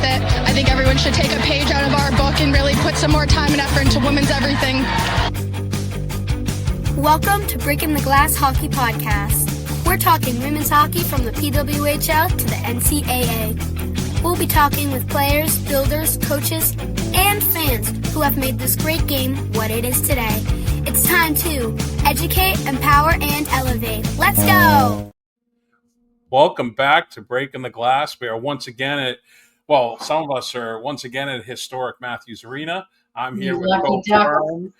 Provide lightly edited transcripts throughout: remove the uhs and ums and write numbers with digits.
it. I think everyone should take a page out of our book and really put some more time and effort into women's everything. Welcome to Breaking the Glass Hockey Podcast. We're talking women's hockey from the PWHL to the NCAA. We'll be talking with players, builders, coaches, and fans who have made this great game what it is today. It's time to educate, empower, and elevate. Let's go! Welcome back to Breaking the Glass. We are once again some of us are once again at historic Matthews Arena. I'm here with Coach Berm,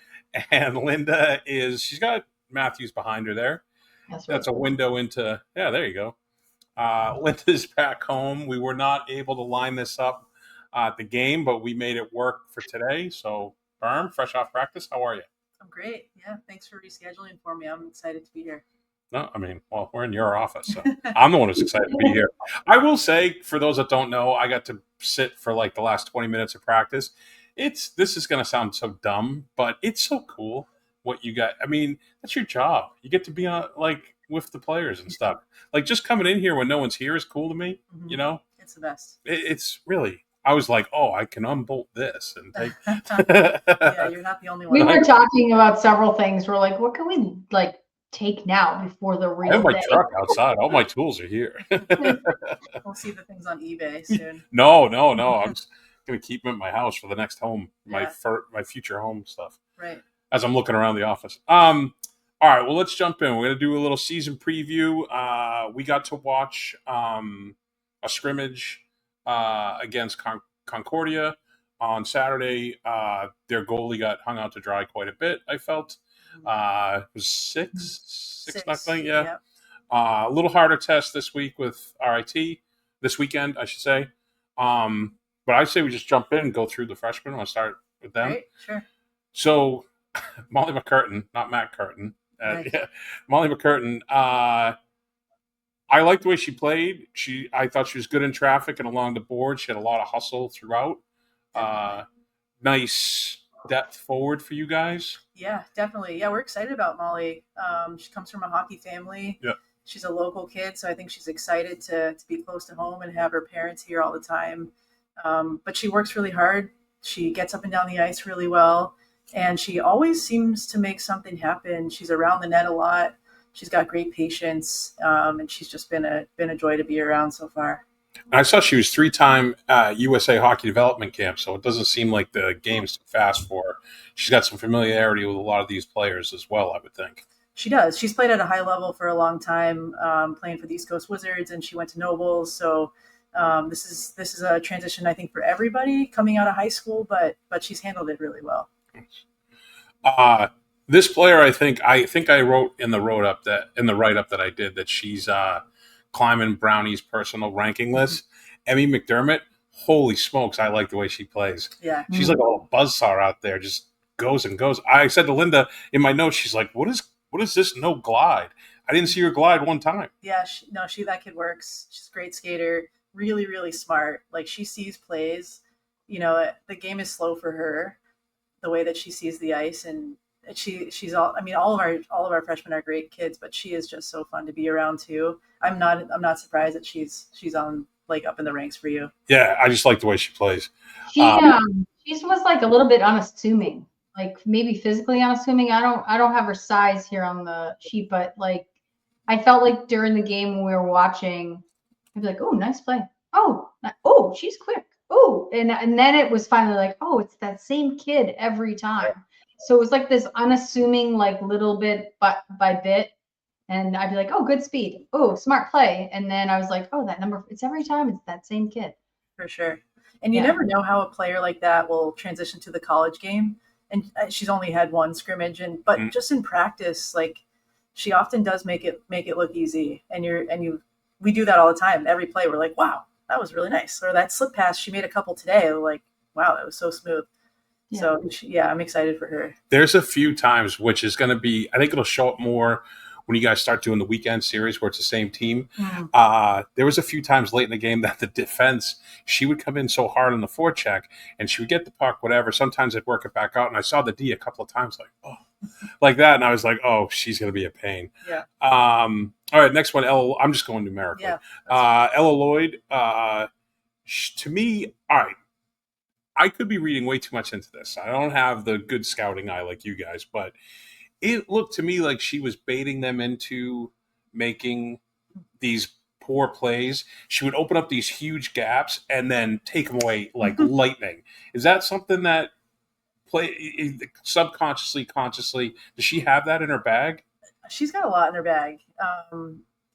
and Linda she's got Matthews behind her there. That's a window into, there you go. Linda's back home. We were not able to line this up at the game, but we made it work for today. So, Berm, fresh off practice, how are you? I'm great. Yeah, thanks for rescheduling for me. I'm excited to be here. No, we're in your office, so I'm the one who's excited to be here. I will say, for those that don't know, I got to sit for like the last 20 minutes of practice. This is going to sound so dumb, but it's so cool what you got. I mean, that's your job. You get to be on with the players and stuff. Like just coming in here when no one's here is cool to me. Mm-hmm. You know, it's the best. It's really. I was like, oh, I can unbolt this and take. Yeah, you're not the only one. We were talking about several things. We're like, what can we take now before the real I have my day? truck outside. All my tools are here. We'll see the things on eBay soon. No. I'm just gonna keep them at my house for the next home, my future home stuff. Right. As I'm looking around the office. All right, well, let's jump in. We're going to do a little season preview. We got to watch a scrimmage against Concordia on Saturday. Their goalie got hung out to dry quite a bit, I felt. It was 6-0, yeah. Yep. A little harder test this week with RIT, this weekend, I should say. But I say we just jump in and go through the freshmen. I want to start with them. Right, sure. So, Molly McCurtain, not Matt Curtin. Nice. Molly McCurtain. I liked the way she played. I thought she was good in traffic and along the board. She had a lot of hustle throughout. Nice depth forward for you guys. Yeah, definitely. Yeah, we're excited about Molly. She comes from a hockey family. Yeah. She's a local kid, so I think she's excited to be close to home and have her parents here all the time. But she works really hard. She gets up and down the ice really well. And she always seems to make something happen. She's around the net a lot. She's got great patience, and she's just been a joy to be around so far. I saw she was 3-time USA Hockey Development Camp, so it doesn't seem like the game's too fast for her. She's got some familiarity with a lot of these players as well, I would think. She does. She's played at a high level for a long time, playing for the East Coast Wizards, and she went to Nobles. So this is a transition, I think, for everybody coming out of high school, but she's handled it really well. This player, I think I wrote in the write-up that I did that she's climbing Brownie's personal ranking list. Emmy McDermott, holy smokes, I like the way she plays. Yeah, she's like a little buzzsaw out there, just goes and goes. I said to Linda in my notes, she's like, "What is this no glide? I didn't see her glide one time." Yeah, that kid works. She's a great skater, really, really smart. Like she sees plays. You know, the game is slow for her. The way that she sees the ice, and she's all of our freshmen are great kids, but she is just so fun to be around too. I'm not surprised that she's on up in the ranks for you. Yeah, I just like the way she plays. She was a little bit unassuming, maybe physically unassuming. I don't have her size here on the sheet, but I felt like during the game when we were watching, I'd be like, "Oh, nice play. Oh, she's quick. Oh," and then it was finally it's that same kid every time. So it was this unassuming, little bit by bit. And I'd be like, "Oh, good speed. Oh, smart play." And then I was like, "Oh, that number, it's every time. It's that same kid." For sure. And you never know how a player like that will transition to the college game. And she's only had one scrimmage, but just in practice, she often does make it look easy. And we do that all the time. Every play, we're like, "Wow, that was really nice." Or that slip pass, she made a couple today. Like, wow, that was so smooth. Yeah. So, I'm excited for her. There's a few times, which is going to be, I think it'll show up more when you guys start doing the weekend series where it's the same team. There was a few times late in the game that the defense, she would come in so hard on the forecheck and she would get the puck, whatever. Sometimes I'd work it back out. And I saw the D a couple of times like that. And I was like, "Oh, she's going to be a pain." Yeah. All right, next one. I'm just going numerically. Yeah, Ella Lloyd, To me, all right, I could be reading way too much into this. I don't have the good scouting eye like you guys, but it looked to me like she was baiting them into making these poor plays. She would open up these huge gaps and then take them away like lightning. Is that something that subconsciously, consciously, does she have that in her bag? She's got a lot in her bag.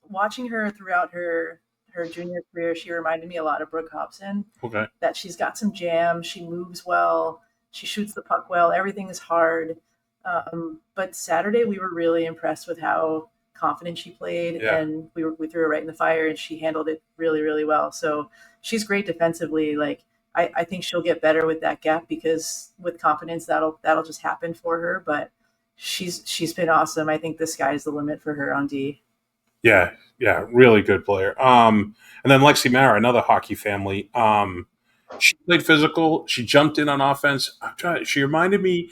Watching her throughout her junior career, she reminded me a lot of Brooke Hobson. Okay. That she's got some jam. She moves well. She shoots the puck well. Everything is hard. But Saturday, we were really impressed with how confident she played, and we threw her right in the fire, and she handled it really, really well. So she's great defensively. Like I think she'll get better with that gap, because with confidence that'll just happen for her. But she's been awesome. I think the sky's the limit for her on D. Yeah, really good player. And then Lexi Mara, another hockey family. She played physical. She jumped in on offense. She reminded me,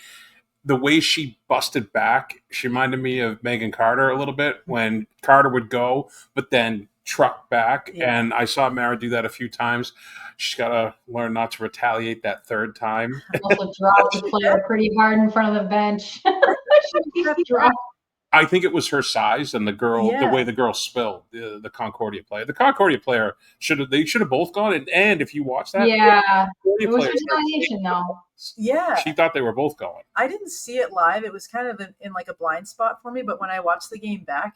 the way she busted back, she reminded me of Megan Carter a little bit, when Carter would go, but then truck back. Yeah. And I saw Mara do that a few times. She's got to learn not to retaliate that third time. Also dropped the player pretty hard in front of the bench. She dropped. I think it was her size and the way the girl spilled the Concordia player. The Concordia player should have both gone. And if you watch that, it was retaliation though. Yeah, she thought they were both going. I didn't see it live. It was kind of in like a blind spot for me. But when I watched the game back,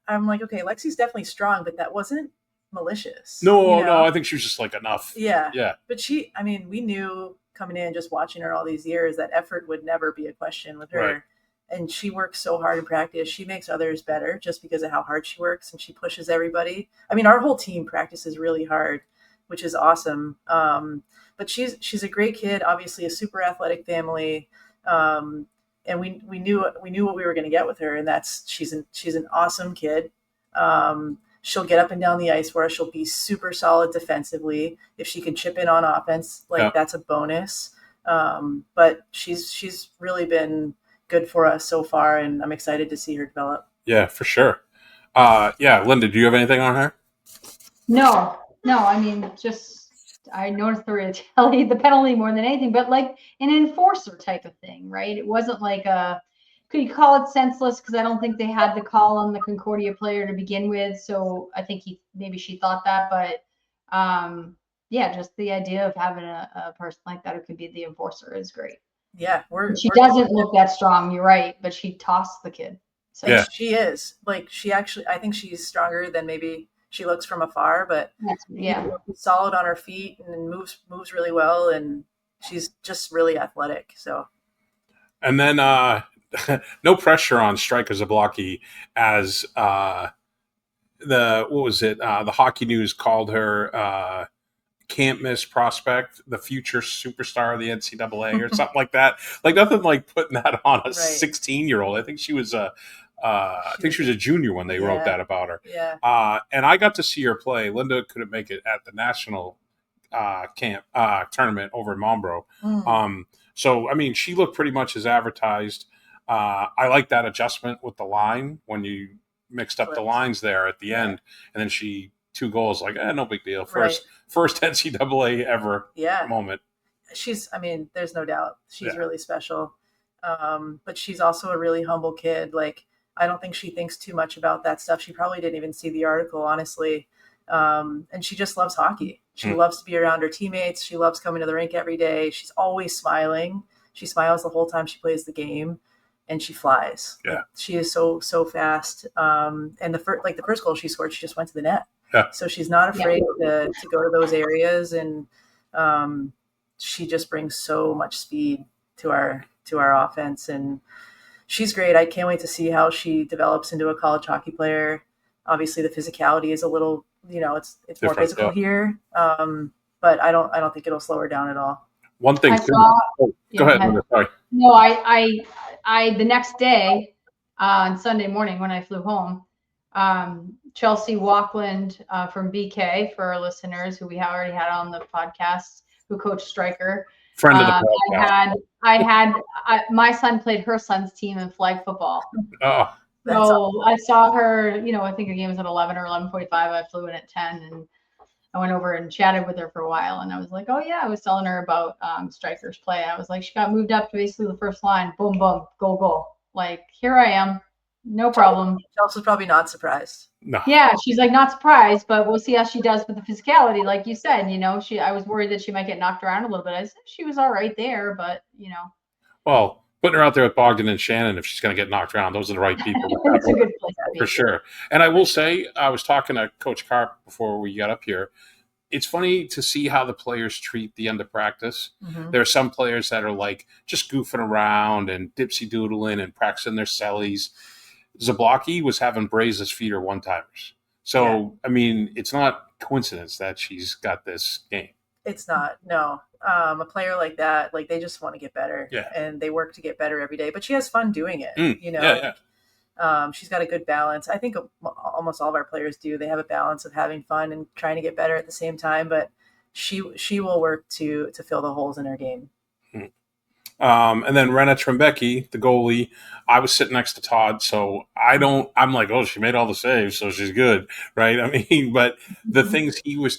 I'm like, okay, Lexi's definitely strong, but that wasn't malicious. No, I think she was just like enough. Yeah. But we knew coming in, just watching her all these years, that effort would never be a question with her. Right. And she works so hard in practice. She makes others better just because of how hard she works, and she pushes everybody. I mean, our whole team practices really hard, which is awesome. But she's a great kid, obviously a super athletic family. And we knew what we were going to get with her, and that's she's an awesome kid. She'll get up and down the ice for us. She'll be super solid defensively. If she can chip in on offense, that's a bonus. But she's really been good for us so far, and I'm excited to see her develop. Yeah, for sure. Linda, do you have anything on her? No. I mean, I noticed the penalty more than anything, but like an enforcer type of thing, right? It wasn't like could you call it senseless? Because I don't think they had the call on the Concordia player to begin with. So I think maybe she thought that, but just the idea of having a person like that who could be the enforcer is great. Yeah, she doesn't look that strong. You're right, but she tossed the kid. So yeah, she is. Like I think she's stronger than maybe she looks from afar, but she's solid on her feet and moves really well, and she's just really athletic. So, and then no pressure on Striker Zablocki, as the Hockey News called her can't miss prospect, the future superstar of the NCAA or something like that. Like nothing like putting that on a 16-year-old. I think she was a junior when they wrote that about her. Yeah. And I got to see her play. Linda couldn't make it at the national camp tournament over in Monbro. So I mean, she looked pretty much as advertised. I like that adjustment with the line when you mixed up the lines there at the end, and then she 2 goals, like no big deal. First NCAA ever moment. There's no doubt she's really special. But she's also a really humble kid. Like, I don't think she thinks too much about that stuff. She probably didn't even see the article, honestly. And she just loves hockey. She loves to be around her teammates. She loves coming to the rink every day. She's always smiling. She smiles the whole time she plays the game, and she flies. Yeah. Like, she is so fast. And the first goal she scored, she just went to the net. Yeah. So she's not afraid to go to those areas, and she just brings so much speed to our offense, and she's great. I can't wait to see how she develops into a college hockey player. Obviously, the physicality is a little, it's more physical here, but I don't think it'll slow her down at all. One thing. Go ahead. Sorry. No, I the next day on Sunday morning when I flew home. Chelsea Walkland from BK, for our listeners who we already had on the podcast, who coached Striker. Friend of the podcast. My son played her son's team in flag football. Oh, so I saw her, I think her game was at 11 or 11:45. I flew in at 10, and I went over and chatted with her for a while, and I was like, oh yeah, I was telling her about Striker's play. I was like, she got moved up to basically the first line, boom, boom, goal. Like, here I am, no problem. Chelsea's probably not surprised. No. Yeah, she's like not surprised, but we'll see how she does with the physicality. Like you said, you know, I was worried that she might get knocked around a little bit. I said she was all right there, but you know. Well, putting her out there with Bogdan and Shannon, if she's going to get knocked around, those are the right people. It's a good place to be. For sure. And I will say, I was talking to Coach Karp before we got up here. It's funny to see how the players treat the end of practice. Mm-hmm. There are some players that are like just goofing around and dipsy doodling and practicing their sellies. Zablocki was having Braze's feeder one-timers. So, I mean, it's not coincidence that she's got this game. It's not, no. A player like that, like they just want to get better, and they work to get better every day. But she has fun doing it, you know. She's got a good balance. I think almost all of our players do. They have a balance of having fun and trying to get better at the same time. But she will work to fill the holes in her game. And then Rena Trembecki, the goalie, I was sitting next to Todd, so I'm like, oh, she made all the saves, so she's good, right? I mean, but the things he was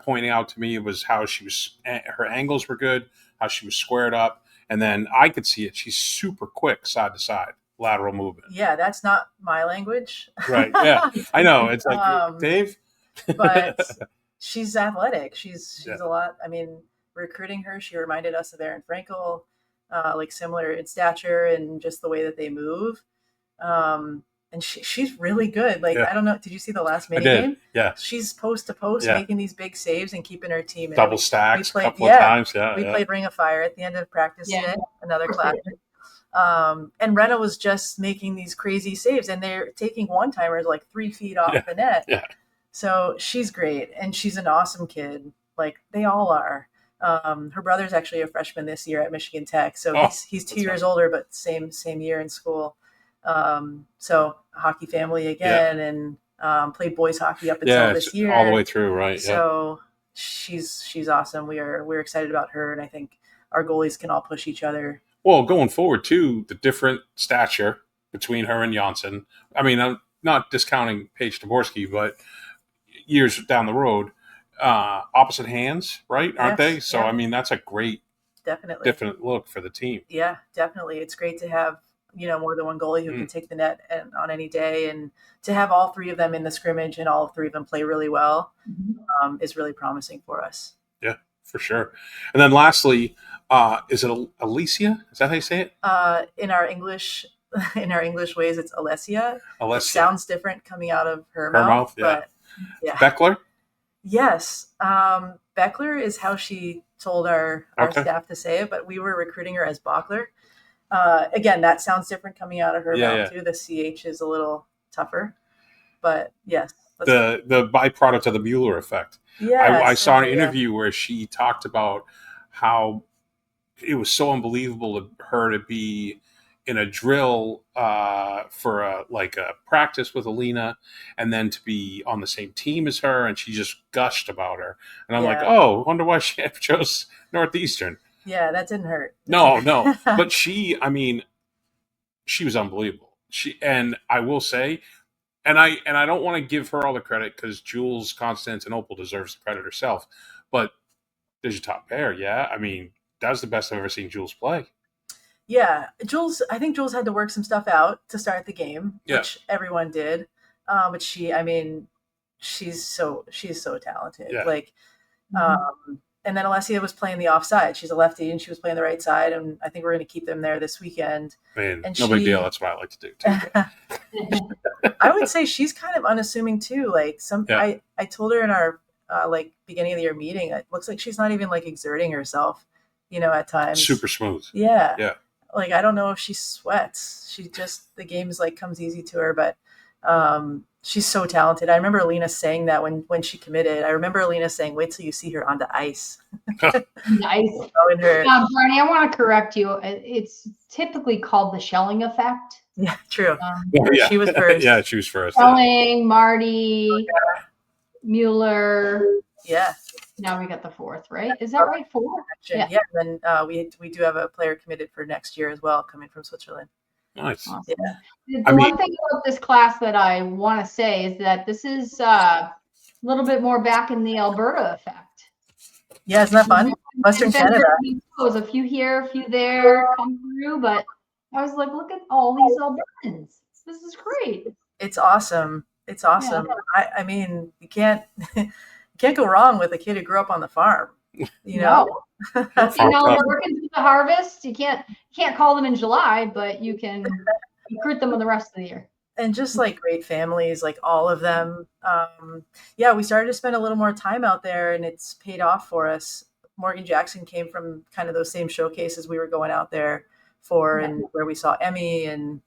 pointing out to me was how her angles were good, how she was squared up, and then I could see it. She's super quick side to side, lateral movement. Yeah, that's not my language. Right, yeah. I know. It's like, Dave? But she's athletic. She's a lot. I mean, recruiting her, she reminded us of Erin Frankel. Like similar in stature and just the way that they move. And she's really good. Like, I don't know. Did you see the last mini game? Yeah. She's post to post making these big saves and keeping her team in. Double stacks a couple of times. Yeah. We played Ring of Fire at the end of practice today. Another classic. And Rena was just making these crazy saves, and they're taking one-timers like 3 feet off the net. Yeah. So she's great, and she's an awesome kid. Like, they all are. Her brother's actually a freshman this year at Michigan Tech, so he's 2 years older, but same year in school. So hockey family again, and played boys hockey up until this year, all the way through, right? So she's awesome. We're excited about her, and I think our goalies can all push each other. Well, going forward too, the different stature between her and Janssen. I mean, I'm not discounting Paige Taborski, but years down the road. Opposite hands, right? Aren't they? So, I mean, that's a great, different look for the team. Yeah, definitely. It's great to have, more than one goalie who can take the net on any day, and to have all three of them in the scrimmage and all three of them play really well is really promising for us. Yeah, for sure. And then lastly, is it Alicia? Is that how you say it? In our English ways, it's Alessia. Alessia. It sounds different coming out of her mouth. But Beckler? Yes. Beckler is how she told our staff to say it, but we were recruiting her as Bachler. Again, that sounds different coming out of her mouth too. The CH is a little tougher, but yes. The byproduct of the Mueller effect. Yeah. I saw an interview where she talked about how it was so unbelievable to her to be in a drill for a practice with Alina, and then to be on the same team as her, and she just gushed about her. And I'm like, oh, wonder why she chose Northeastern. Yeah, that didn't hurt. No. But she was unbelievable. And I will say, and I don't want to give her all the credit, because Jules, Constance, and Opal deserves the credit herself. But there's your top pair, yeah? I mean, that was the best I've ever seen Jules play. Yeah, I think Jules had to work some stuff out to start the game, which everyone did. But she's so talented. Yeah. And then Alessia was playing the offside. She's a lefty, and she was playing the right side. And I think we're going to keep them there this weekend. Man, no big deal. That's what I like to do too. I would say she's kind of unassuming too. I told her in our beginning of the year meeting, it looks like she's not even exerting herself, at times. Super smooth. Yeah. Yeah. I don't know if she sweats. She just, the game's comes easy to her, but she's so talented. I remember Alina saying that when she committed. I remember Alina saying, "Wait till you see her on the ice." Nice. Barney, I want to correct you. It's typically called the Schelling effect. Yeah, true. She was first. Yeah, she was first. Schelling, Marty, Mueller. Yeah. Now we got the fourth, right? Is that right? 4? Yeah. Then we do have a player committed for next year as well, coming from Switzerland. Nice. Awesome. Yeah. The one thing about this class that I want to say is that this is little bit more back in the Alberta effect. Yeah, isn't that fun? Western Canada. A few here, a few there come through, but I was like, look at all these Albertans. This is great. It's awesome. It's awesome. Yeah. I mean, you can't go wrong with a kid who grew up on the farm. You know, they're working through the harvest. You can't call them in July, but you can recruit them in the rest of the year. And just like great families, like all of them. Yeah, we started to spend a little more time out there, and it's paid off for us. Morgan Jackson came from kind of those same showcases we were going out there for, and where we saw Emmy. And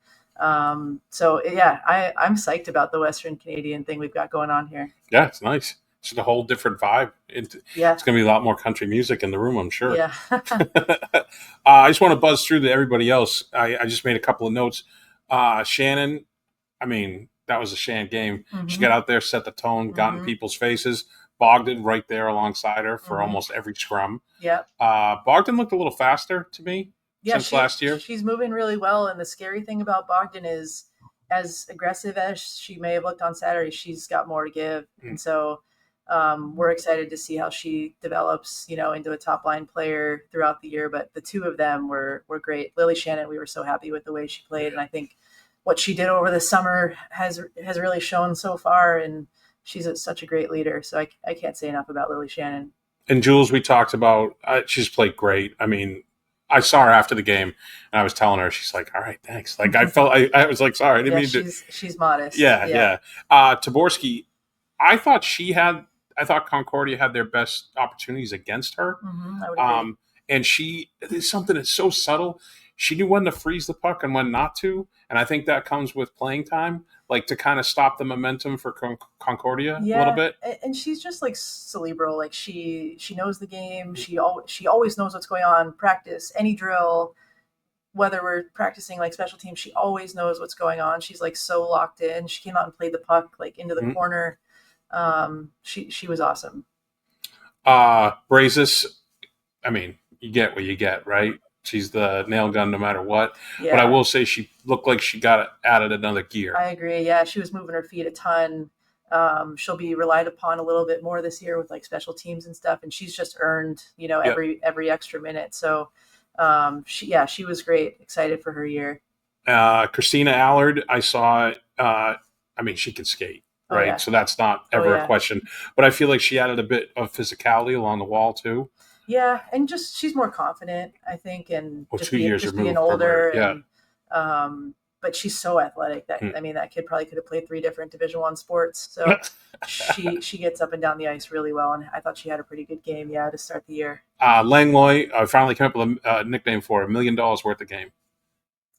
so, yeah, I'm psyched about the Western Canadian thing we've got going on here. Yeah, it's nice. It's a whole different vibe. It's going to be a lot more country music in the room, I'm sure. Yeah. I just want to buzz through to everybody else. I just made a couple of notes. Shannon, I mean, that was a Shan game. Mm-hmm. She got out there, set the tone, got in people's faces. Bogdan right there alongside her for almost every scrum. Yeah. Bogdan looked a little faster to me since last year. She's moving really well. And the scary thing about Bogdan is, as aggressive as she may have looked on Saturday, she's got more to give. Mm-hmm. And so we're excited to see how she develops, into a top line player throughout the year. But the two of them were great. Lily Shannon, we were so happy with the way she played. And I think what she did over the summer has really shown so far. And she's such a great leader. So I can't say enough about Lily Shannon. And Jules, we talked about, she's played great. I mean, I saw her after the game, and I was telling her, she's like, all right, thanks. Like, I felt, I was like, sorry, I didn't mean to. She's modest. Yeah. Taborski, I thought Concordia had their best opportunities against her. Mm-hmm, I would agree. And there's something that's so subtle. She knew when to freeze the puck and when not to. And I think that comes with playing time, like to kind of stop the momentum for Concordia a little bit. And she's just like cerebral. Like she knows the game. She always knows what's going on. Practice, any drill, whether we're practicing like special teams, she always knows what's going on. She's like so locked in. She came out and played the puck like into the corner. She was awesome. Brazis, I mean, you get what you get, right? She's the nail gun no matter what. Yeah. But I will say she looked like she got added another gear. I agree. Yeah, she was moving her feet a ton. She'll be relied upon a little bit more this year with like special teams and stuff. And she's just earned, every extra minute. So she was great. Excited for her year. Christina Allard, I saw, she could skate. Right. Oh, yeah. So that's not ever a question. But I feel like she added a bit of physicality along the wall too. Yeah, and just she's more confident, I think, and just 2 years being older. And, but she's so athletic that that kid probably could have played 3 different Division I sports. So she gets up and down the ice really well, and I thought she had a pretty good game. Yeah, to start the year. Langlois, I finally came up with a nickname for her, $1 million worth of game.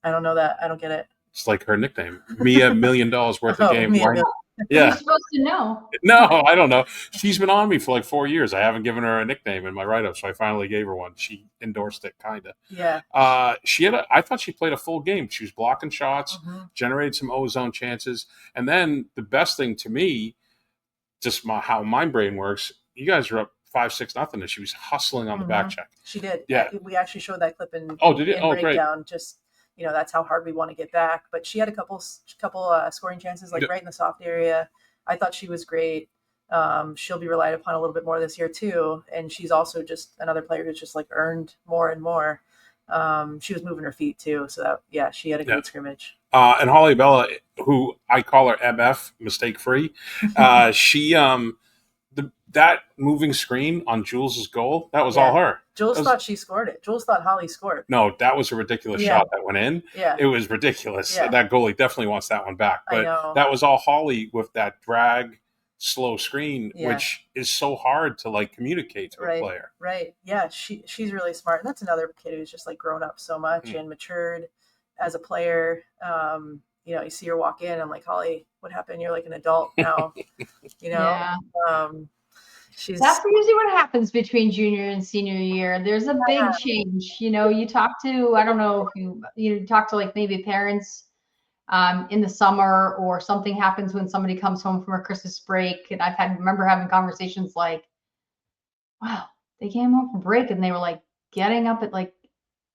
I don't know that. I don't get it. It's like her nickname, Mia $1 million worth of game. Yeah. You're supposed to know. No, I don't know. She's been on me for like 4 years. I haven't given her a nickname in my write-up, so I finally gave her one. She endorsed it, kind of. Yeah. I thought she played a full game. She was blocking shots, generated some O-zone chances, and then the best thing to me, just how my brain works, you guys are up 5-6-0, and she was hustling on the back check. She did. Yeah. We actually showed that clip in did it? In breakdown. Great. Just that's how hard we want to get back. But she had a couple scoring chances, like right in the soft area. I thought she was great. She'll be relied upon a little bit more this year too. And she's also just another player who's just like earned more and more. She was moving her feet too. So she had a good scrimmage. And Holly Bella, who I call her MF, mistake free. She, that moving screen on Jules's goal, that was all her. Jules thought she scored it. Jules thought Holly scored. No, that was a ridiculous shot that went in. Yeah. It was ridiculous. Yeah. That goalie definitely wants that one back. But that was all Holly with that drag, slow screen, which is so hard to like communicate to a player. Right. Yeah. She's really smart. And that's another kid who's just like grown up so much and matured as a player. You see her walk in, I'm like, Holly, what happened? You're like an adult now. Yeah. That's usually what happens between junior and senior year. There's a big change. You talk to, I don't know if you talk to like maybe parents in the summer, or something happens when somebody comes home from a Christmas break. And remember having conversations like, wow, they came home from break and they were like getting up at like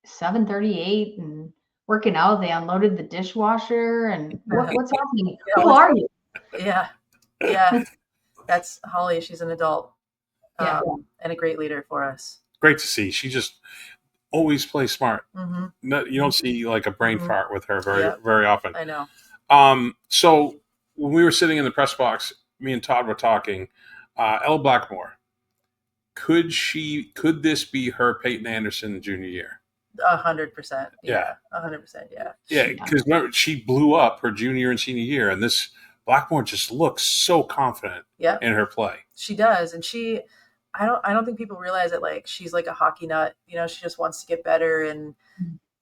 7:38 and working out. They unloaded the dishwasher and what's happening? Who are you? Yeah. That's Holly. She's an adult Yeah. and a great leader for us. Great to see. She just always plays smart. Mm-hmm. No, you don't see like a brain fart with her very often. I know. So when we were sitting in the press box, me and Todd were talking. Ella Blackmore, could this be her Peyton Anderson junior year? 100%. Yeah. 100%. Yeah. Yeah, because remember, she blew up her junior and senior year, and this Blackmore just looks so confident in her play. She does, and I don't think people realize it. Like, she's like a hockey nut. You know, she just wants to get better. And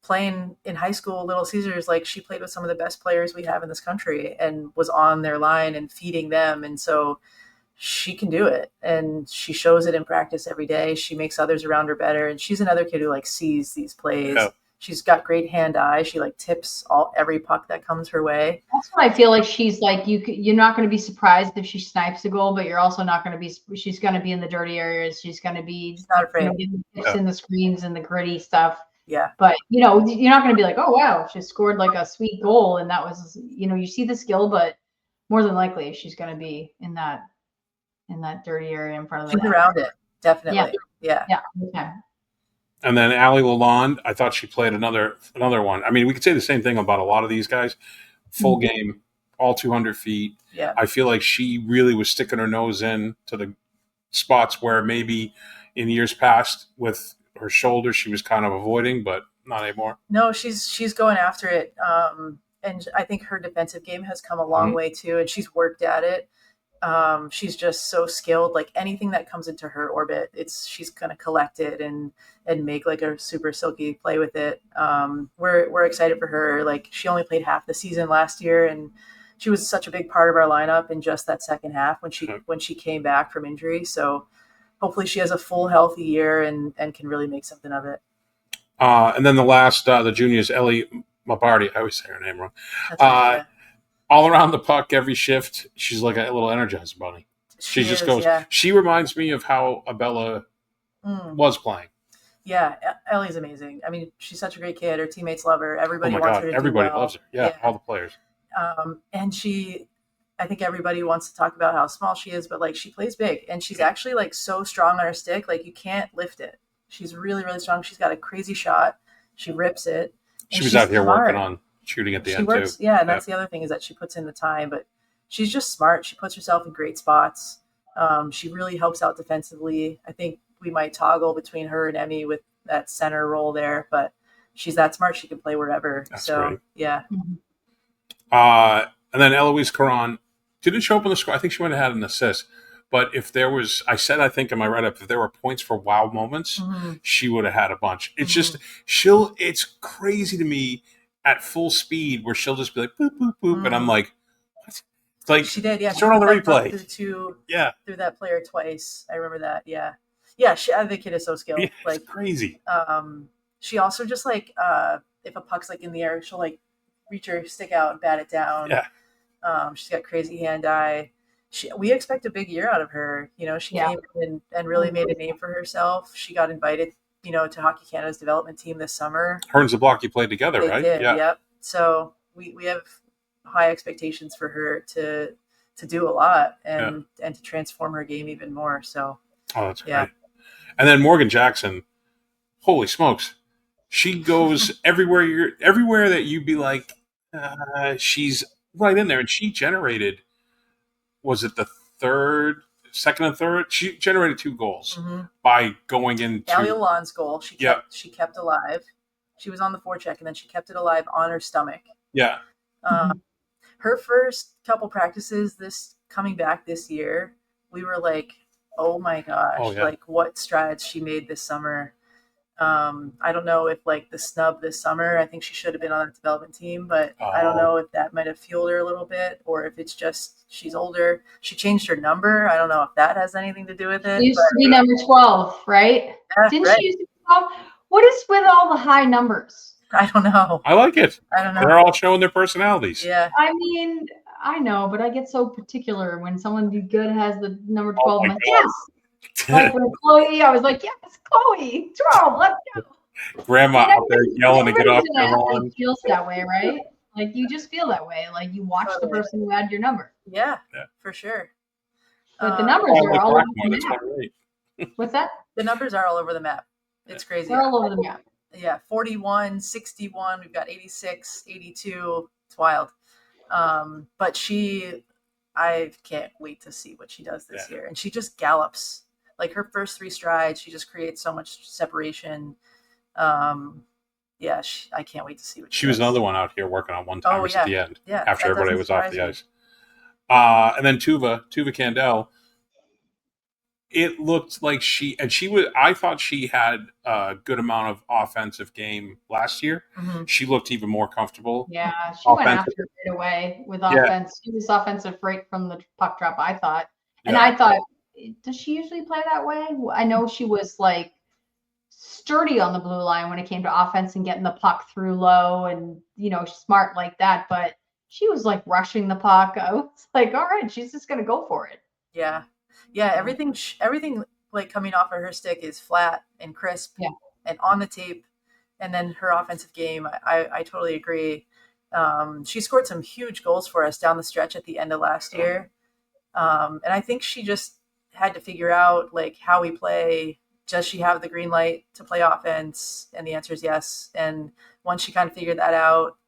playing in high school, Little Caesars, like, she played with some of the best players we have in this country and was on their line and feeding them. And so she can do it, and she shows it in practice every day. She makes others around her better, and she's another kid who like sees these plays. Yeah. She's got great hand-eye. She like tips every puck that comes her way. That's what I feel like. She's like, you're not going to be surprised if she snipes a goal, but you're also not going to be. She's going to be in the dirty areas. She's going to be not afraid. In the screens and the gritty stuff. Yeah. But you're not going to be like, oh wow, she scored like a sweet goal, and that was, you see the skill, but more than likely she's going to be in that dirty area in front of the net. Around it, definitely. Yeah. Okay. And then Allie Lalonde, I thought she played another one. I mean, we could say the same thing about a lot of these guys. Full game, all 200 feet. Yeah. I feel like she really was sticking her nose in to the spots where maybe in years past with her shoulder she was kind of avoiding, but not anymore. No, she's going after it. And I think her defensive game has come a long way too, and she's worked at it. She's just so skilled. Like, anything that comes into her orbit, she's gonna collect it and make like a super silky play with it. We're excited for her. Like, she only played half the season last year, and she was such a big part of our lineup in just that second half when she came back from injury. So hopefully she has a full healthy year and can really make something of it. And then the last, the juniors, Ellie Mabardi. I always say her name wrong. That's right, yeah. All around the puck, every shift, she's like a little Energizer bunny. She just goes. Yeah. She reminds me of how Abella was playing. Yeah, Ellie's amazing. I mean, she's such a great kid. Her teammates love her. Everybody wants her to Everybody do well. loves her. Yeah, all the players. And I think everybody wants to talk about how small she is, but like, she plays big, and she's actually like so strong on her stick, like you can't lift it. She's really, really strong. She's got a crazy shot. She rips it. She was out here working on shooting at the end too. Yeah, and that's the other thing, is that she puts in the time, but she's just smart. She puts herself in great spots. She really helps out defensively. I think we might toggle between her and Emmy with that center role there, but she's that smart. She can play wherever. That's so great. Yeah. And then Eloise Caron didn't show up on the score. I think she might have had an assist. But if there was, I think in my write-up, if there were points for wow moments, she would have had a bunch. It's just, it's crazy to me at full speed where she'll just be like, boop, boop, boop. And I'm like, what? It's like, she did, yeah. She on the replay. Through that player twice. I remember that, yeah. Yeah, the kid is so skilled. Yeah, like, it's crazy. She also just like, if a puck's like in the air, she'll like reach her stick out and bat it down. Yeah. She's got crazy hand-eye. We expect a big year out of her. She came in and really made a name for herself. She got invited, to Hockey Canada's development team this summer. Her and Zablocki played together, right? Did, yeah. Yep. So we have high expectations for her to do a lot and to transform her game even more. So. Oh, that's great. And then Morgan Jackson, holy smokes, she goes everywhere that you'd be like, she's right in there, and she generated. Was it the second and third? She generated 2 goals by going into Allie Lalonde's goal. She kept alive. She was on the forecheck, and then she kept it alive on her stomach. Yeah. Her first couple practices coming back this year, we were like, oh my gosh, like what strides she made this summer. I don't know if like the snub this summer, I think she should have been on the development team, but I don't know if that might have fueled her a little bit, or if it's just she's older. She changed her number. I don't know if that has anything to do with it. She used to be number 12, right? Yeah, Didn't she used to be 12? What is with all the high numbers? I don't know. I like it. I don't know. They're all showing their personalities. Yeah. I mean, I know, but I get so particular when someone good has the number 12. I'm like, yes. Like when Chloe, I was like, yes, Chloe, 12, let's go. Grandma out there yelling to get off your lawn. Feels that way, right? Like you just feel that way. Like you watch the person who had your number. Yeah, for sure. But the numbers are all over the map. What's that? The numbers are all over the map. It's crazy. They're all over the map. Yeah, 41, 61. We've got 86, 82. It's wild. But I can't wait to see what she does this year. And she just gallops. Like her first 3 strides, she just creates so much separation. I can't wait to see what she was another one out here working on one-timers at the end after everybody was off the ice. And then Tuva Candell, it looked like I thought she had a good amount of offensive game last year. Mm-hmm. She looked even more comfortable. Yeah, she went after it right away with offense. She was offensive right from the puck drop, I thought. And I thought, does she usually play that way? I know she was like sturdy on the blue line when it came to offense and getting the puck through low and, smart like that. But she was like rushing the puck. I was like, all right, she's just going to go for it. Yeah. Yeah. Everything like coming off of her stick is flat and crisp and on the tape. And then her offensive game, I totally agree. She scored some huge goals for us down the stretch at the end of last year. And I think she just had to figure out like how we play. Does she have the green light to play offense? And the answer is yes. And once she kind of figured that out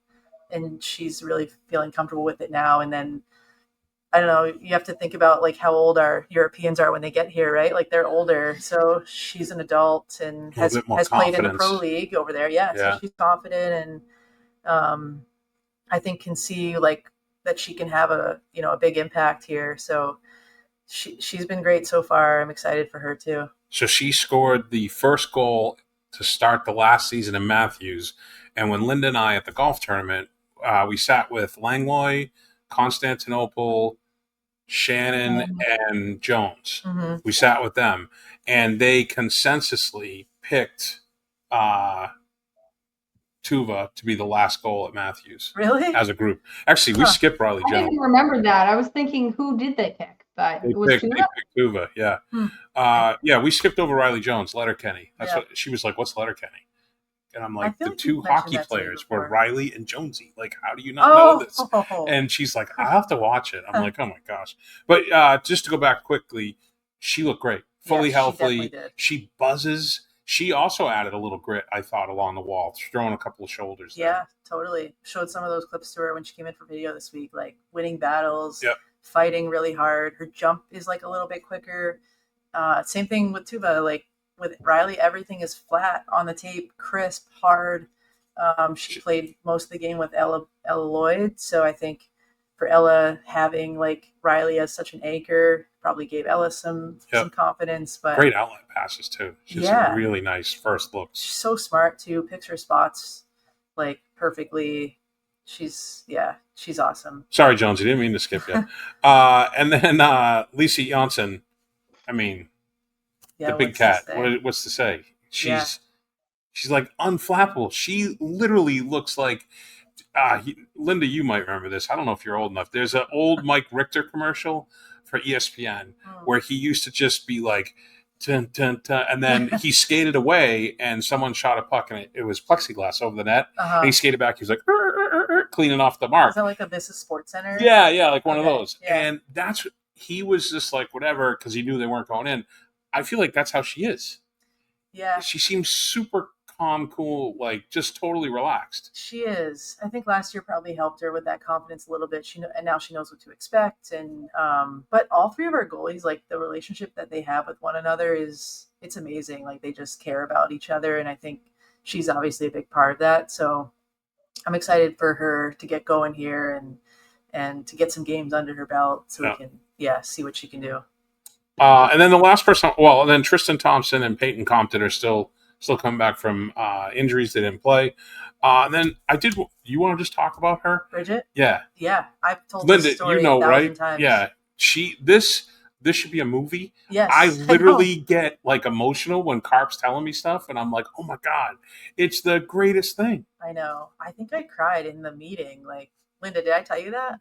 and she's really feeling comfortable with it now. And then, I don't know, you have to think about like how old our Europeans are when they get here, right? Like they're older. So she's an adult and has played in the pro league over there. Yeah. So she's confident and I think can see like that she can have a big impact here. So she's been great so far. I'm excited for her too. So she scored the first goal to start the last season in Matthews. And when Linda and I at the golf tournament, we sat with Langlois, Constantinople, Shannon, and Jones. Mm-hmm. We sat with them. And they consensusly picked Tuva to be the last goal at Matthews. Really? As a group. Actually, we skipped Riley Jones. I didn't remember that. I was thinking, who did they pick? But they picked Tuva, yeah. We skipped over Riley Jones, Letterkenny. That's what she was like, what's Letterkenny? And I'm like, the like 2 hockey players were Riley and Jonesy. Like, how do you not know this? And she's like, I have to watch it. I'm like, oh my gosh. But just to go back quickly, she looked great. Fully healthy. She buzzes. She also added a little grit, I thought, along the wall, throwing a couple of shoulders there. Yeah, totally. Showed some of those clips to her when she came in for video this week, like winning battles, fighting really hard. Her jump is like a little bit quicker. Same thing with Tuva. Like with Riley, everything is flat on the tape, crisp, hard. She played most of the game with Ella Lloyd. So I think for Ella, having like Riley as such an anchor probably gave Ella some confidence. But great outlet passes too. She's a really nice first look. She's so smart too. Picks her spots like perfectly. She's awesome. Sorry, Jones, I didn't mean to skip you. And then Lisa Janssen, I mean, the big cat. What's to say? She's like unflappable. She literally looks like Linda, you might remember this. I don't know if you're old enough. There's an old Mike Richter commercial for ESPN where he used to just be like, dun, dun, dun, and then he skated away and someone shot a puck and it was plexiglass over the net. And he skated back. He was like, cleaning off the mark. Is that like a Business Sports Center? Yeah, like one of those. Yeah. And he was just like, whatever, because he knew they weren't going in. I feel like that's how she is. Yeah. She seems super calm, cool, like just totally relaxed. She is. I think last year probably helped her with that confidence a little bit. And now she knows what to expect. And but all 3 of our goalies, like the relationship that they have with one another it's amazing. Like they just care about each other, and I think she's obviously a big part of that. So I'm excited for her to get going here and to get some games under her belt so we can see what she can do. And then the last person, and then Tristan Thompson and Peyton Compton are still coming back from injuries. They didn't play. And then you want to just talk about her? Bridget? Yeah. Yeah. I've told Linda, this story 1,000 times. Yeah. This should be a movie. Yes. I literally get like emotional when Carp's telling me stuff and I'm like, oh my God, it's the greatest thing. I know. I think I cried in the meeting. Like, Linda, did I tell you that?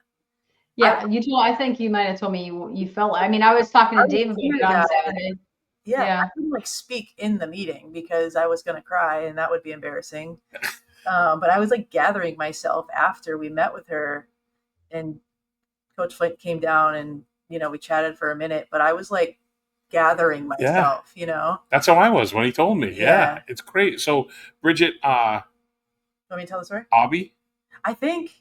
Yeah, I think you might have told me you felt. I mean, I was talking to David on Saturday. Yeah, I couldn't like speak in the meeting because I was going to cry and that would be embarrassing. But I was like gathering myself after we met with her, and Coach Flint came down and we chatted for a minute, but I was like gathering myself, That's how I was when he told me. Yeah. It's great. So Bridget, Want me to tell the story? Abby? I think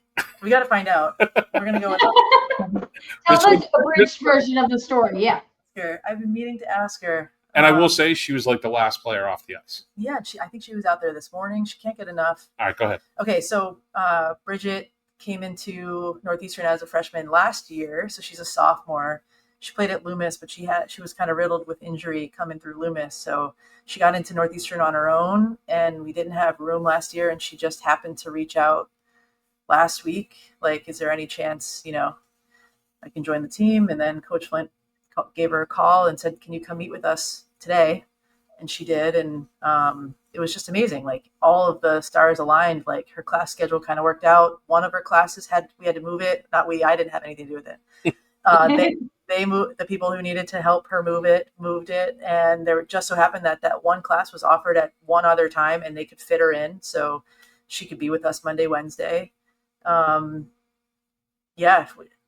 we got to find out. We're going to go with Tell us the bridge version of the story. Yeah. her. I've been meaning to ask her. And I will say she was like the last player off the ice. Yeah, I think she was out there this morning. She can't get enough. All right, go ahead. Okay, so Bridget came into Northeastern as a freshman last year, so she's a sophomore. She played at Loomis, but she was kind of riddled with injury coming through Loomis, so she got into Northeastern on her own, and we didn't have room last year, and she just happened to reach out last week, like, is there any chance, I can join the team? And then Coach Flint gave her a call and said, can you come meet with us today? And she did, and it was just amazing. Like, all of the stars aligned. Like, her class schedule kind of worked out. One of her classes we had to move it. I didn't have anything to do with it. They moved, the people who needed to help her moved it, and there just so happened that one class was offered at one other time, and they could fit her in, so she could be with us Monday, Wednesday.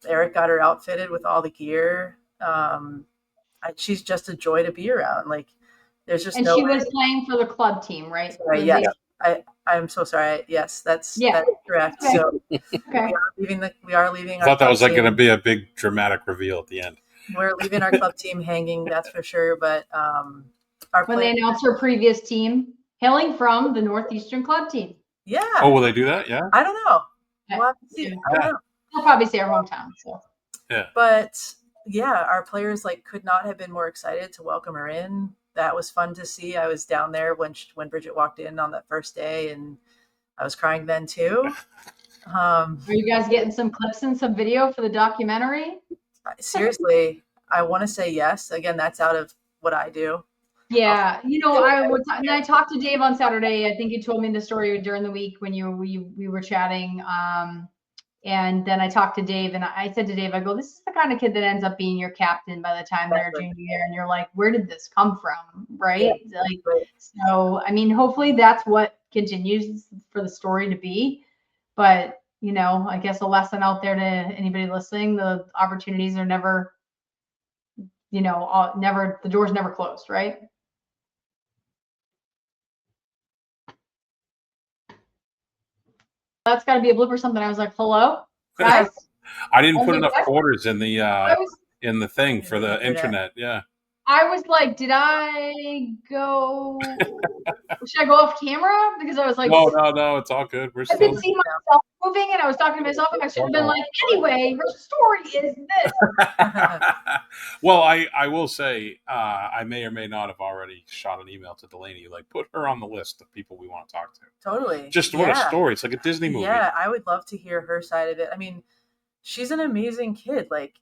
Eric got her outfitted with all the gear. She's just a joy to be around. Like, there's just and she was playing for the club team, right? Sorry, yes. I'm so sorry. Yes, that's correct. Okay. So we are leaving. I thought that was like going to be a big dramatic reveal at the end. We're leaving our club team hanging, that's for sure. But when they announced her previous team, hailing from the Northeastern club team. Yeah. Oh, will they do that? Yeah. I don't know. We'll have to see. I don't know. They'll probably say her hometown. So. Yeah. But yeah, our players could not have been more excited to welcome her in. That was fun to see. I was down there when Bridget walked in on that first day, and I was crying then too. Are you guys getting some clips and some video for the documentary? Seriously, I want to say yes. Again, that's out of what I do. Yeah, I talked to Dave on Saturday. I think you told me the story during the week when we were chatting. And then I talked to Dave, and I said to Dave, I go, this is the kind of kid that ends up being your captain by the time they're junior year. And you're like, where did this come from? Right? Yeah. So, I mean, hopefully that's what continues for the story to be. But, I guess a lesson out there to anybody listening, the opportunities are never, the door's never closed, right? That's got to be a blooper or something. I was like, hello, guys. I didn't put enough quarters in the thing for the internet. Yeah. I was like, did I go? Should I go off camera? Because I was like, no, it's all good. I didn't see myself moving, and I was talking to myself, and I should have been like, anyway, her story is this. Well, I will say, I may or may not have already shot an email to Delaney, like, put her on the list of people we want to talk to. Totally. Just what a story. It's like a Disney movie. Yeah, I would love to hear her side of it. I mean, she's an amazing kid. Like,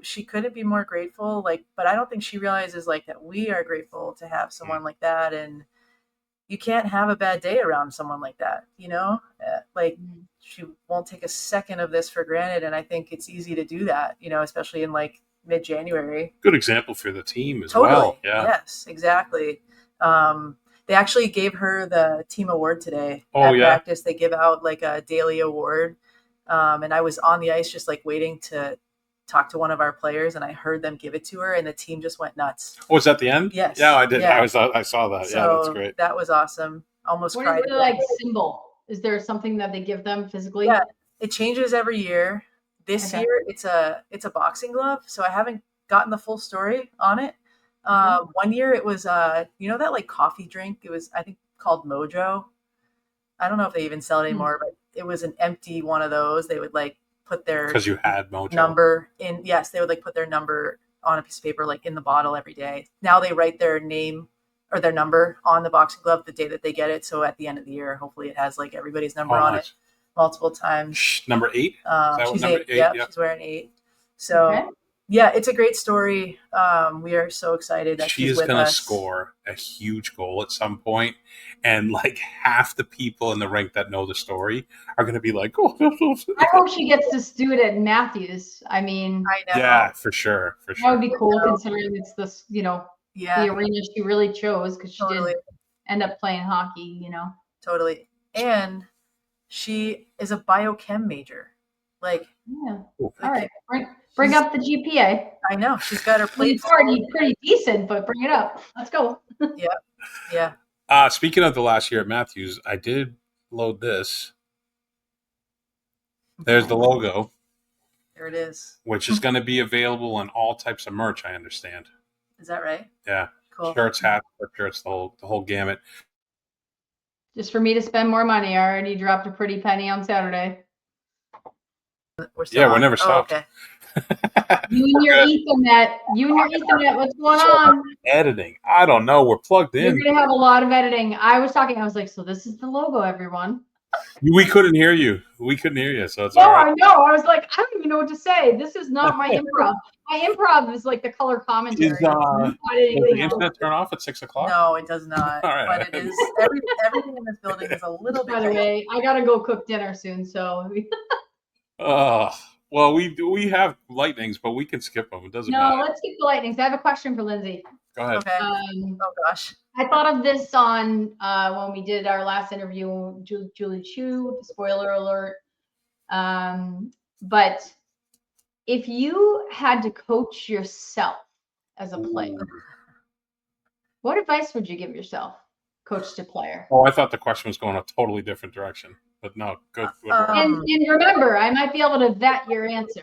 she couldn't be more grateful. Like, but I don't think she realizes that we are grateful to have someone like that, and you can't have a bad day around someone like that. She won't take a second of this for granted, and I think it's easy to do that. Especially in mid-January. Good example for the team as well. Yeah. Yes, exactly. They actually gave her the team award today at practice. They give out a daily award, and I was on the ice just waiting to talk to one of our players, and I heard them give it to her, and the team just went nuts. Oh, was that the end? Yes. Yeah, I did. Yeah. I saw that. So yeah, that's great. That was awesome. Almost what cried. What is it symbol? Is there something that they give them physically? Yeah, it changes every year. This year, it's a boxing glove, so I haven't gotten the full story on it. One year it was that coffee drink. It was, I think, called Mojo. I don't know if they even sell it anymore, but it was an empty one of those. They would put their because you had Mojo number in. Yes, they would put their number on a piece of paper in the bottle every day. Now they write their name or their number on the boxing glove the day that they get it. So at the end of the year, hopefully it has everybody's number on it multiple times. Number 8. She's 8. Yep, she's wearing 8. So yeah, it's a great story. We are so excited that she is going to score a huge goal at some point, and half the people in the rink that know the story are going to be like, "Oh!" I hope she gets to do it at Matthews. I mean, I know. Yeah, for sure. That would be cool, considering it's this, the arena she really chose, because she did end up playing hockey. Totally, and she is a biochem major. Yeah. Cool. All right. Bring up the GPA. I know she's got her plate. It's already pretty decent, but bring it up. Let's go. Yeah. Speaking of the last year at Matthews, I did load this. There's the logo, There it is. which is going to be available on all types of merch, I understand. Is that right? Yeah. Cool. Shirts, hats, shirts, the whole gamut. Just for me to spend more money. I already dropped a pretty penny on Saturday. We're never stopped. Okay. You and your Ethernet, what's going on? Editing. I don't know. We're plugged in. You're going to have a lot of editing. I was like, so this is the logo, everyone. We couldn't hear you. So it's No, all right. I know. I was like, I don't even know what to say. This is not my improv. My improv is like the color commentary. Does the internet turn off at 6 o'clock? No, it does not. All right. But it is everything in this building is a little bit. By the way, I gotta go cook dinner soon, so. Well, we have lightnings, but we can skip them. It doesn't matter. No, let's skip the lightnings. I have a question for Lindsay. Go ahead. Okay. Oh gosh. I thought of this on when we did our last interview, Julie Chu. Spoiler alert. But if you had to coach yourself as a player, what advice would you give yourself, coach to player? Oh, I thought the question was going a totally different direction, but no, good. And remember, I might be able to vet your answer.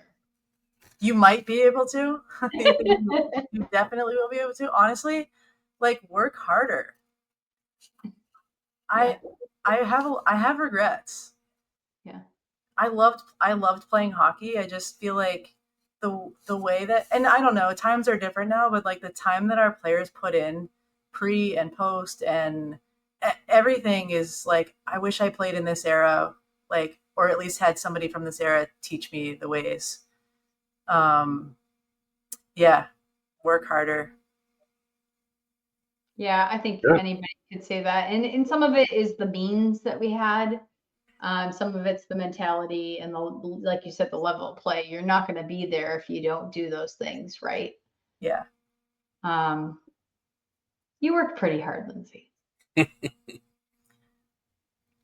You might be able to. You definitely will be able to. Honestly, like work harder. I have regrets. Yeah. I loved playing hockey. I just feel like the way that, and I don't know, times are different now, but like the time that our players put in pre and post and everything is like, I wish I played in this era, like, or at least had somebody from this era teach me the ways. Yeah, work harder. Yeah, I think anybody could say that. And some of it is the means that we had. Some of it's the mentality and like you said, the level of play. You're not going to be there if you don't do those things, right? Yeah. You worked pretty hard, Lindsay.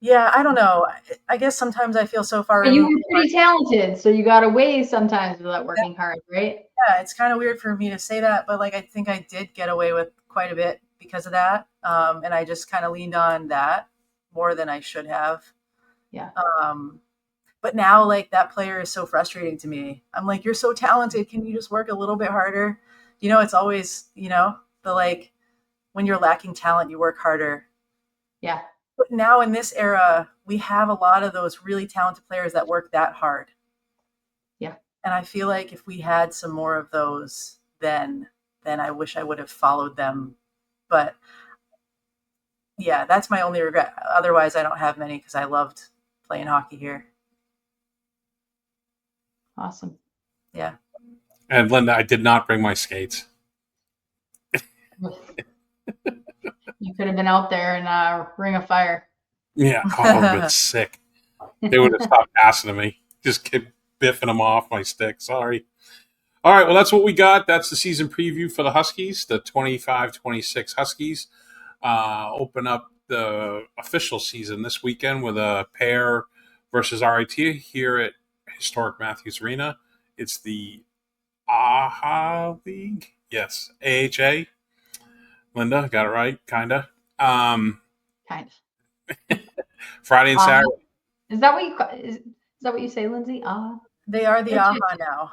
Yeah, I don't know. I guess sometimes I feel so far. But you were pretty talented, so you got away sometimes without working hard, right? Yeah, it's kind of weird for me to say that, but like I think I did get away with quite a bit because of that, and I just kind of leaned on that more than I should have. Yeah. But now, like that player is so frustrating to me. I'm like, you're so talented. Can you just work a little bit harder? You know, it's always, you know, the like when you're lacking talent, you work harder. Yeah. But now in this era, we have a lot of those really talented players that work that hard. Yeah. And I feel like if we had some more of those, then I wish I would have followed them. But yeah, that's my only regret. Otherwise, I don't have many because I loved playing hockey here. Awesome. Yeah. And Linda, I did not bring my skates. You could have been out there in Ring of Fire. Yeah, I would have been sick. They would have stopped passing to me. Just kept biffing them off my stick. Sorry. All right, well, that's what we got. That's the season preview for the Huskies, the 25-26 Huskies. Open up the official season this weekend with a pair versus RIT here at historic Matthews Arena. It's the AHA League. Yes, AHA. Linda, got it right, kind of. Kind of. Friday and Saturday. Is that what you say, Lindsay? They are the AHA now.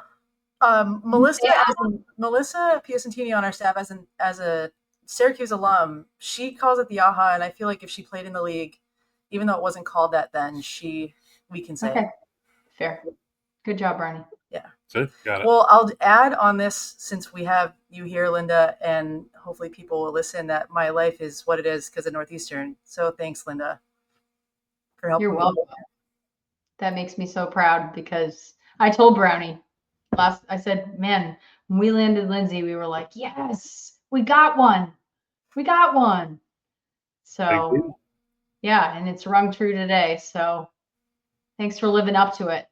Melissa Piacentini on our staff as a Syracuse alum, she calls it the AHA, and I feel like if she played in the league, even though it wasn't called that then, we can say it. Fair. Good job, Barney. Yeah. So, got it. Well, I'll add on this, since we have you here, Linda, and hopefully people will listen, that my life is what it is because of Northeastern. So thanks, Linda, for helping. You're welcome. That makes me so proud because I told Brownie I said, man, when we landed Lindsay, we were like, yes, we got one. We got one. So, yeah, and it's rung true today. So thanks for living up to it.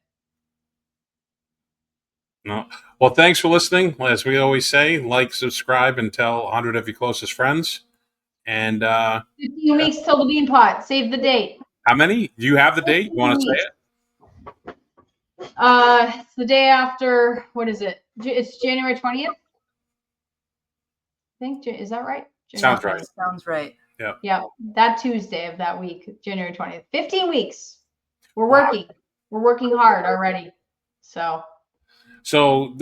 No. Well, thanks for listening. As we always say, like, subscribe, and tell 100 of your closest friends. And 15 weeks till the bean pot. Save the date. how many? Do you have the date? You want to say it? It's the day after. What is it? It's January 20th. I think is that right? Sounds right. Sounds right. Yeah, that Tuesday of that week, January 20th. 15 weeks. We're working. Wow. We're working hard already. So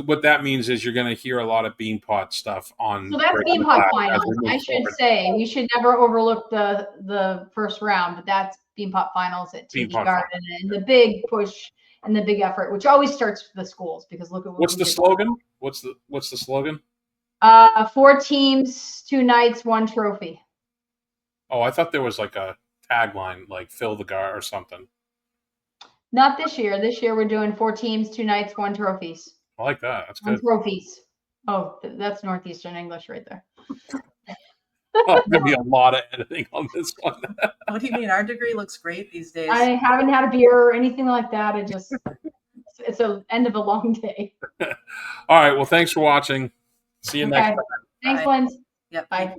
what that means is you're going to hear a lot of Beanpot stuff on. So that's Beanpot finals. I should say we should never overlook the first round, but that's Beanpot finals at TD Garden and the big push and the big effort, which always starts with the schools because look at what's the slogan? What's the slogan? 4 teams, 2 nights, 1 trophy. Oh, I thought there was like a tagline, like "Fill the Gar" or something. Not this year. This year we're doing 4 teams, 2 nights, 1 trophies. I like that. That's good. 1 trophies. Oh, that's Northeastern English right there. Oh, there's going to be a lot of editing on this one. What do you mean? Our degree looks great these days. I haven't had a beer or anything like that. It's the end of a long day. All right. Well, thanks for watching. See you next time. Thanks, Lindsay. Yep. Bye.